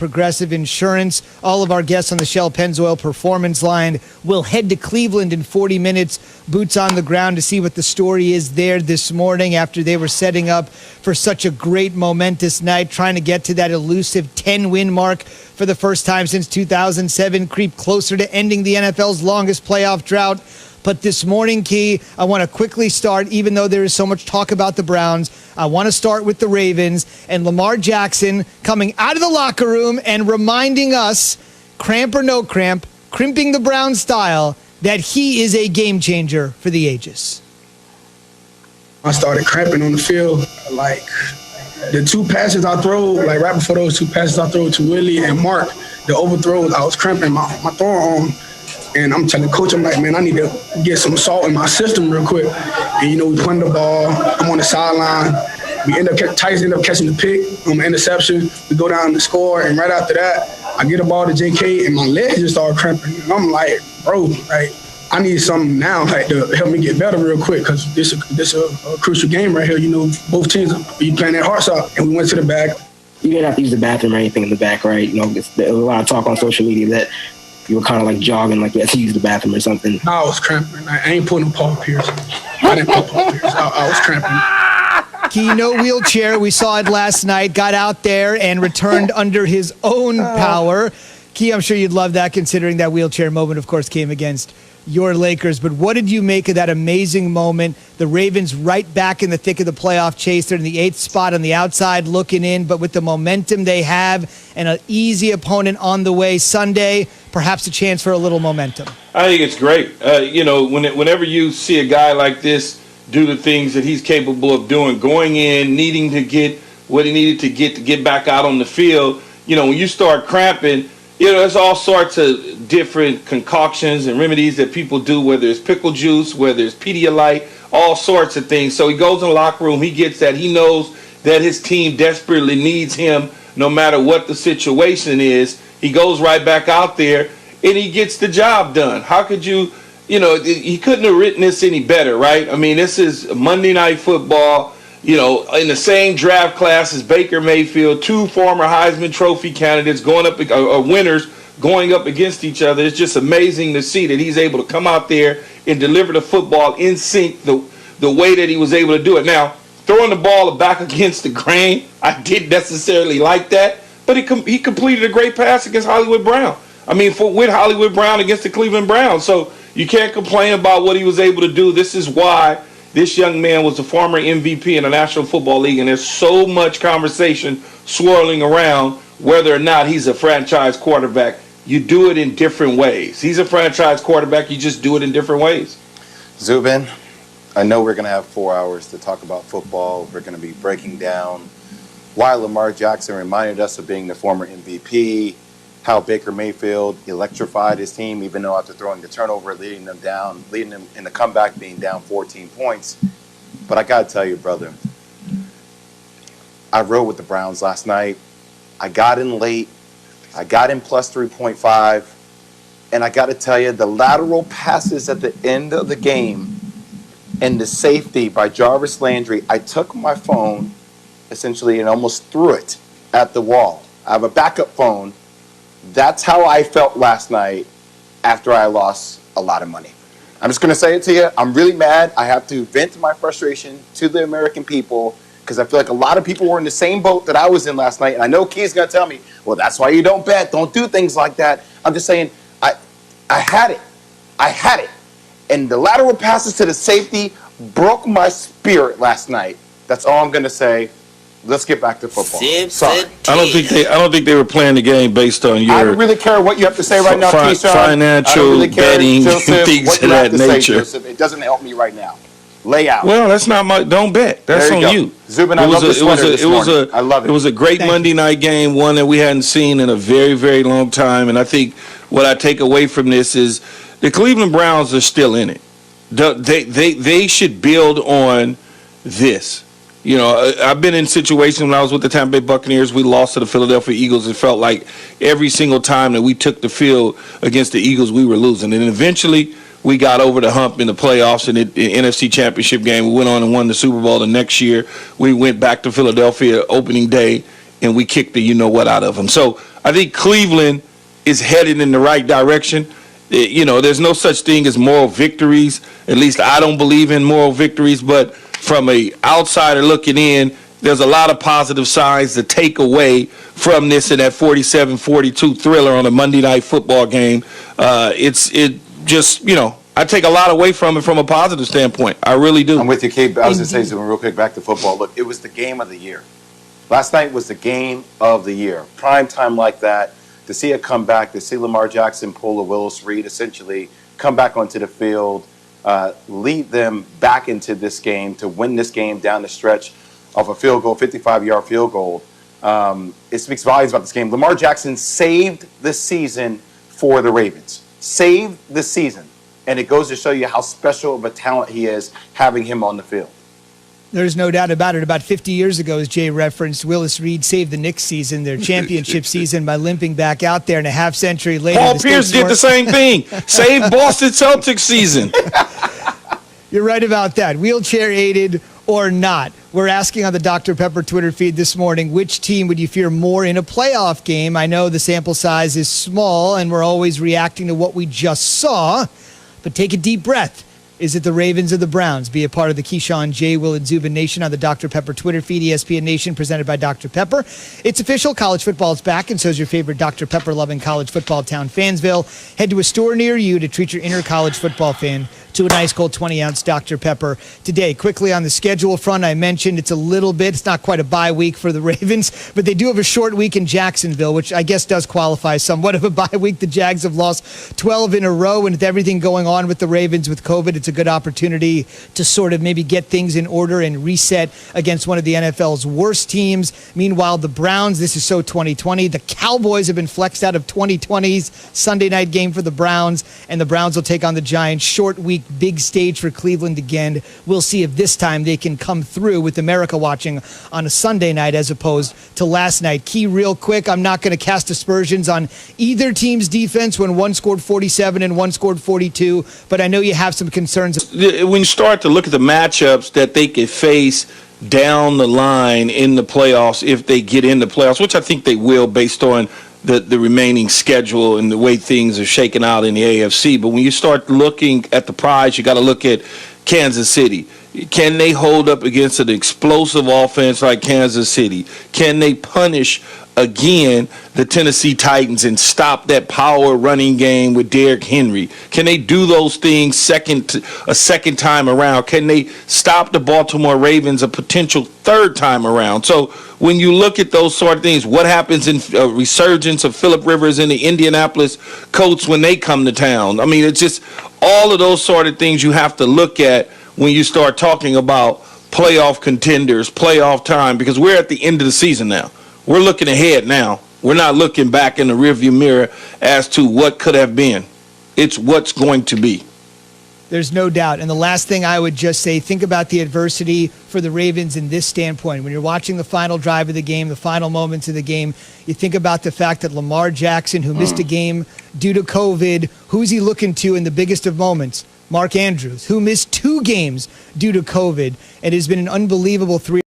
Progressive Insurance. All of our guests on the Shell Pennzoil Performance Line will head to Cleveland in 40 minutes, boots on the ground, to see what the story is there this morning after they were setting up for such a great, momentous night, trying to get to that elusive 10-win mark for the first time since 2007, creep closer to ending the NFL's longest playoff drought. But this morning, Key, I want to quickly start, even though there is so much talk about the Browns, I want to start with the Ravens and Lamar Jackson coming out of the locker room and reminding us, cramp or no cramp, crimping the Browns style, that he is a game changer for the ages. I started cramping on the field. Like, the two passes I throw, like right before those two passes I throw to Willie and Mark, the overthrows, I was cramping my throwing arm. And I'm telling coach, I'm like, man, I need to get some salt in my system real quick. And, we punt the ball. I'm on the sideline. Titans end up catching the pick on the interception. We go down to score. And right after that, I get the ball to JK, and my legs just start cramping. And I'm like, bro, like, I need something now, like, to help me get better real quick, because this a crucial game right here. Both teams be playing their hearts out. And we went to the back. You didn't have to use the bathroom or anything in the back, right? There's a lot of talk on social media that you were kind of like jogging, like you had to use the bathroom or something. I was cramping. I ain't putting Paul Pierce. I didn't put Paul Pierce. I was cramping. Key, no wheelchair. We saw it last night. Got out there and returned under his own power. Key, I'm sure you'd love that, considering that wheelchair moment, of course, came against your Lakers. But what did you make of that amazing moment? The Ravens right back in the thick of the playoff chase. They're in the 8th spot on the outside looking in, but with the momentum they have and an easy opponent on the way Sunday, perhaps a chance for a little momentum. I think it's great. Whenever you see a guy like this do the things that he's capable of doing, going in, needing to get what he needed to get back out on the field, when you start cramping, there's all sorts of different concoctions and remedies that people do, whether it's pickle juice, whether it's Pedialyte, all sorts of things. So he goes in the locker room, he gets that. He knows that his team desperately needs him no matter what the situation is. He goes right back out there, and he gets the job done. How could you, he couldn't have written this any better, right? I mean, this is Monday Night Football, in the same draft class as Baker Mayfield, two former Heisman Trophy candidates winners going up against each other. It's just amazing to see that he's able to come out there and deliver the football in sync the way that he was able to do it. Now, throwing the ball back against the grain, I didn't necessarily like that, but he completed a great pass against Hollywood Brown. With Hollywood Brown against the Cleveland Browns. So you can't complain about what he was able to do. This is why this young man was the former MVP in the National Football League, and there's so much conversation swirling around whether or not he's a franchise quarterback. You do it in different ways. He's a franchise quarterback. You just do it in different ways. Zubin, I know we're going to have 4 hours to talk about football. We're going to be breaking down why Lamar Jackson reminded us of being the former MVP, how Baker Mayfield electrified his team, even though after throwing the turnover, leading them in the comeback, being down 14 points. But I got to tell you, brother, I rode with the Browns last night. I got in late. I got in plus 3.5. And I got to tell you, the lateral passes at the end of the game and the safety by Jarvis Landry, I took my phone, essentially, and almost threw it at the wall. I have a backup phone. That's how I felt last night after I lost a lot of money. I'm just going to say it to you. I'm really mad. I have to vent my frustration to the American people because I feel like a lot of people were in the same boat that I was in last night. And I know Key's going to tell me, well, that's why you don't bet. Don't do things like that. I'm just saying, I had it. I had it. And the lateral passes to the safety broke my spirit last night. That's all I'm going to say. Let's get back to football. Sorry. I don't think they were playing the game based on your. I don't really care what you have to say right now, Keyshawn. Financial really betting, Joseph, things of that nature. Joseph. It doesn't help me right now. Lay out. Well, that's not my. Don't bet. That's on you. Zubin, I love the sweater this morning. I love it. It was a great Monday night game, one that we hadn't seen in a very, very long time. And I think what I take away from this is the Cleveland Browns are still in it. They should build on this. I've been in situations when I was with the Tampa Bay Buccaneers, we lost to the Philadelphia Eagles. It felt like every single time that we took the field against the Eagles, we were losing. And eventually, we got over the hump in the playoffs and the NFC Championship game. We went on and won the Super Bowl. The next year, we went back to Philadelphia opening day and we kicked the you-know-what out of them. So I think Cleveland is headed in the right direction. There's no such thing as moral victories. At least I don't believe in moral victories, but from a outsider looking in, there's a lot of positive signs to take away from this in that 47-42 thriller on a Monday Night Football game. I take a lot away from it from a positive standpoint. I really do. I'm with you, Kate. I was going to say something real quick back to football. Look, it was the game of the year. Last night was the game of the year. Prime time like that, to see it come back, to see Lamar Jackson pull a Willis Reed, essentially come back onto the field, lead them back into this game to win this game down the stretch of a field goal, 55-yard field goal. It speaks volumes about this game. Lamar Jackson saved the season for the Ravens. Saved the season. And it goes to show you how special of a talent he is having him on the field. There's no doubt about it. About 50 years ago, as Jay referenced, Willis Reed saved the Knicks season, their championship season, by limping back out there, and a half century later. Paul Pierce did the same thing. Saved Boston Celtics season. You're right about that. Wheelchair aided or not. We're asking on the Dr. Pepper Twitter feed this morning, which team would you fear more in a playoff game? I know the sample size is small, and we're always reacting to what we just saw, but take a deep breath. Is it the Ravens or the Browns? Be a part of the Keyshawn, J. Will, and Zubin Nation on the Dr. Pepper Twitter feed, ESPN Nation, presented by Dr. Pepper. It's official. College football is back, and so is your favorite Dr. Pepper-loving college football town, Fansville. Head to a store near you to treat your inner college football fan to a nice cold 20-ounce Dr. Pepper today. Quickly on the schedule front, I mentioned it's not quite a bye week for the Ravens, but they do have a short week in Jacksonville, which I guess does qualify somewhat of a bye week. The Jags have lost 12 in a row, and with everything going on with the Ravens with COVID, it's a good opportunity to sort of maybe get things in order and reset against one of the NFL's worst teams. Meanwhile, the Browns, this is so 2020. The Cowboys have been flexed out of 2020's Sunday night game for the Browns, and the Browns will take on the Giants. Short week, big stage for Cleveland again. We'll see if this time they can come through with America watching on a Sunday night as opposed to last night. Key, real quick, I'm not going to cast aspersions on either team's defense when one scored 47 and one scored 42, but I know you have some concerns. When you start to look at the matchups that they could face down the line in the playoffs, if they get in the playoffs, which I think they will based on the remaining schedule and the way things are shaking out in the AFC. But when you start looking at the prize, you got to look at Kansas City. Can they hold up against an explosive offense like Kansas City? Can they punish again the Tennessee Titans and stop that power running game with Derrick Henry? Can they do those things a second time around? Can they stop the Baltimore Ravens a potential third time around? So when you look at those sort of things, what happens in a resurgence of Phillip Rivers and the Indianapolis Colts when they come to town? I mean, it's just all of those sort of things you have to look at when you start talking about playoff contenders, playoff time, because we're at the end of the season now. We're looking ahead now. We're not looking back in the rearview mirror as to what could have been. It's what's going to be. There's no doubt. And the last thing I would just say, think about the adversity for the Ravens in this standpoint. When you're watching the final drive of the game, the final moments of the game, you think about the fact that Lamar Jackson, who missed a game due to COVID, who's he looking to in the biggest of moments? Mark Andrews, who missed 2 games due to COVID and has been an unbelievable 3